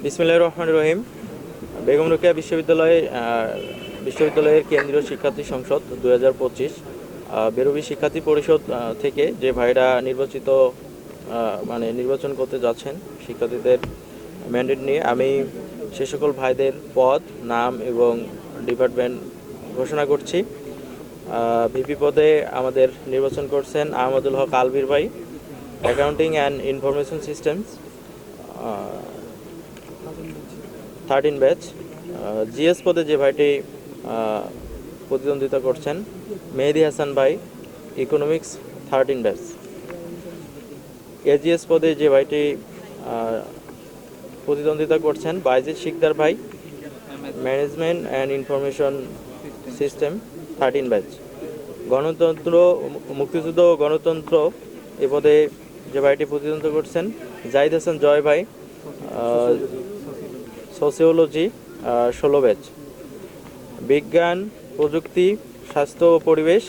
বিসমিল্লাহির রহমানির রহিম। বেগম রোকেয়া বিশ্ববিদ্যালয়ের কেন্দ্রীয় শিক্ষার্থী সংসদ 2025 বেরোবি শিক্ষার্থী পরিষদ থেকে যে ভাইরা নির্বাচন করতে যাচ্ছেন শিক্ষার্থীদের ম্যান্ডেট নিয়ে, আমি সে সকল ভাইদের পদ, নাম এবং ডিপার্টমেন্ট ঘোষণা করছি। ভিপি পদে আমাদের নির্বাচন করছেন আহমদুল হক আলবির ভাই, accounting and information systems 13 batch. GS পদে যে ভাইটি প্রতিদ্বন্দ্বিতা করছেন মেহেদি হাসান ভাই, ইকোনমিক্স 13 ব্যাচ। এজিএস পদে যে ভাইটি প্রতিদ্বন্দ্বিতা করছেন বাইজিদ শিকদার ভাই, management and information system 13 batch. মুক্তিযুদ্ধ ও গণতন্ত্র এ পদে যে ভাইটি প্রতিদ্বন্দ্বিতা করছেন জাহিদ হাসান জয় ভাই, সোসিওলজি 16 ব্যাচ। বিজ্ঞান, প্রযুক্তি, স্বাস্থ্য ও পরিবেশ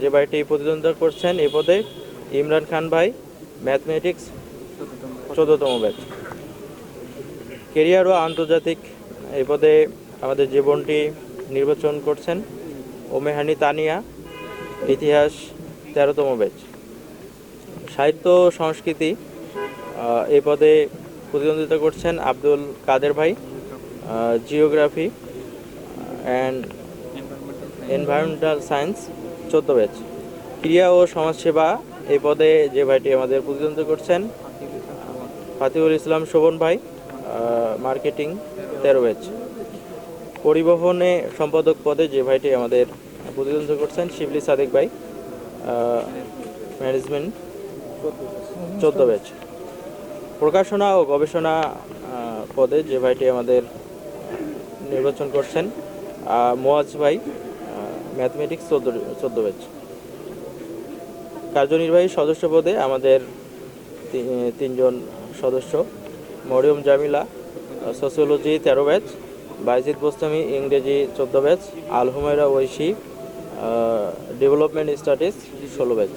যে ভাইটি প্রতিদ্বন্দ্বিতা করছেন এ পদে ইমরান খান ভাই, ম্যাথমেটিক্স 14তম ব্যাচ। কেরিয়ার ও আন্তর্জাতিক এই পদে আমাদের যে বোনটি নির্বাচন করছেন ওমেহানি তানিয়া, ইতিহাস 13তম ব্যাচ। সাহিত্য সংস্কৃতি এই পদে প্রতিদ্বন্দ্বিতা করছেন আব্দুল কাদের ভাই, geography and environmental science 14 batch. ক্রিয়া ও সমাজসেবা এই পদে যে ভাইটি আমাদের প্রতিদ্বন্দ্বিতা করছেন ফাতিহুল ইসলাম শোভন ভাই, মার্কেটিং 13 ব্যাচ। পরিবহনে সম্পাদক পদে যে ভাইটি আমাদের প্রতিদ্বন্দ্বিতা করছেন শিবলি সাদেক ভাই, ম্যানেজমেন্ট 14 ব্যাচ। প্রকাশনা ও গবেষণা পদে যে ভাইটি আমাদের নির্বাচন করছেন মোয়াজ ভাই, ম্যাথমেটিক্স 14 ব্যাচ। কার্যনির্বাহী সদস্য পদে আমাদের তিনজন সদস্য মরিয়ম জামিলা, সোসিওলজি 13 ব্যাচ, বাইজিদ বোস্তামি, ইংরেজি 14 batch, Al Humaira Oishi, development studies 16 batch.